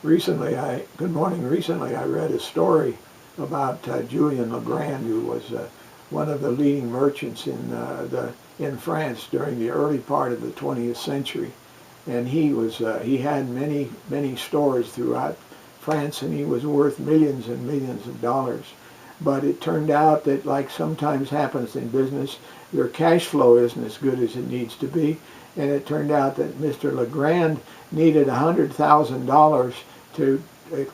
Good morning. Recently, I read a story about Julian Legrand, who was one of the leading merchants in France during the early part of the 20th century, and he had many stores throughout France, and he was worth millions and millions of dollars. But it turned out that, like sometimes happens in business, your cash flow isn't as good as it needs to be, and it turned out that Mr. Legrand needed $100,000 to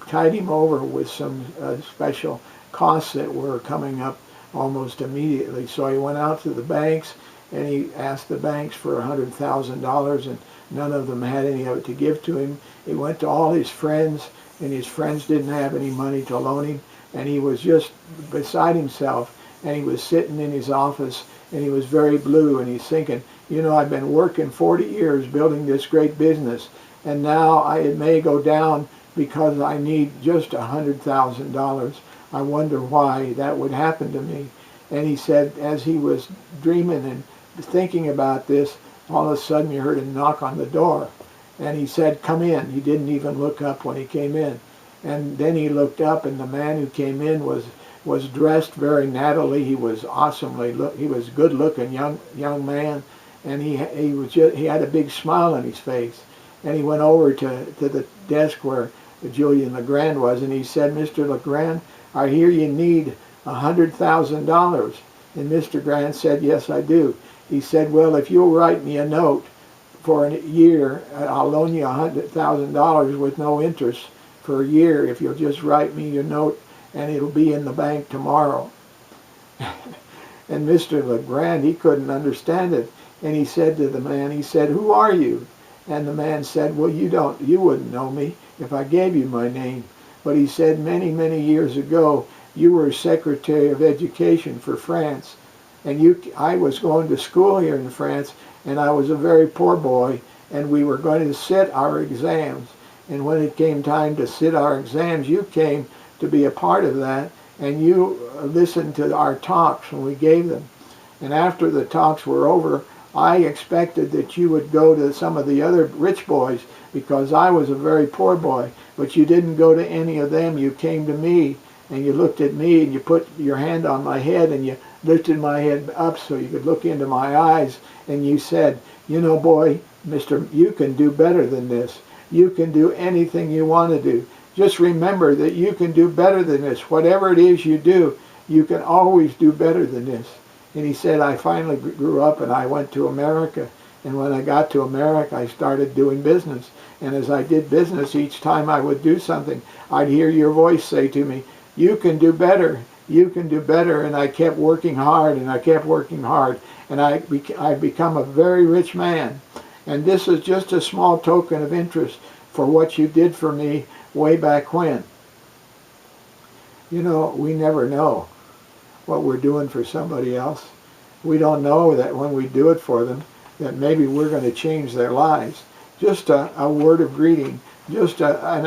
tide him over with some special costs that were coming up almost immediately. So he went out to the banks and he asked the banks for $100,000, and none of them had any of it to give to him. He went to all his friends, and his friends didn't have any money to loan him, and he was just beside himself, and he was sitting in his office, and he was very blue, and he's thinking, you know, I've been working 40 years building this great business, and now it may go down because I need just $100,000. I wonder why that would happen to me. And he said, as he was dreaming and thinking about this, all of a sudden he heard a knock on the door. And he said, come in. He didn't even look up when he came in. And then he looked up, and the man who came in was dressed very nattily. He was he was good-looking young man, and he had a big smile on his face. And he went over to the desk where Julian Legrand was, and he said, Mr. Legrand, I hear you need $100,000. And Mr. Legrand said, yes, I do. He said, well, if you'll write me a note for a year, I'll loan you $100,000 with no interest for a year if you'll just write me your note, and it'll be in the bank tomorrow. And Mr. Legrand, he couldn't understand it. And he said to the man, he said, who are you? And the man said, well, you wouldn't know me if I gave you my name. But he said, many years ago, you were Secretary of Education for France. And I was going to school here in France, and I was a very poor boy, and we were going to sit our exams. And when it came time to sit our exams, you came to be a part of that, and you listened to our talks when we gave them. And after the talks were over, I expected that you would go to some of the other rich boys because I was a very poor boy, but you didn't go to any of them. You came to me, and you looked at me, and you put your hand on my head, and you lifted my head up so you could look into my eyes, and you said, you know, boy, you can do better than this. You can do anything you want to do. Just remember that you can do better than this. Whatever it is you do, you can always do better than this. And he said, I finally grew up and I went to America. And when I got to America, I started doing business. And as I did business, each time I would do something, I'd hear your voice say to me, you can do better. You can do better. And I kept working hard, and I kept working hard. And I've become a very rich man. And this is just a small token of interest for what you did for me way back when. You know, we never know what we're doing for somebody else. We don't know that when we do it for them, that maybe we're going to change their lives. Just a word of greeting, just a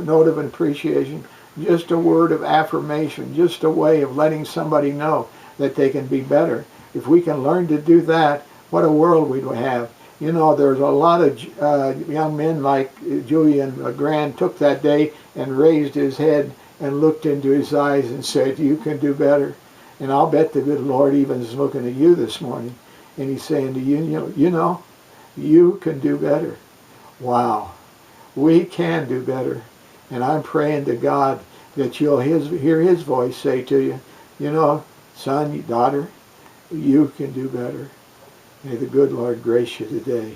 note of appreciation, just a word of affirmation, just a way of letting somebody know that they can be better. If we can learn to do that, what a world we'd have. You know, there's a lot of young men like Julian Legrand took that day and raised his head and looked into his eyes and said, you can do better. And I'll bet the good Lord even is looking at you this morning, and he's saying to you, you can do better. Wow. We can do better. And I'm praying to God that you'll hear his voice say to you, you know, son, daughter, you can do better. May the good Lord grace you today.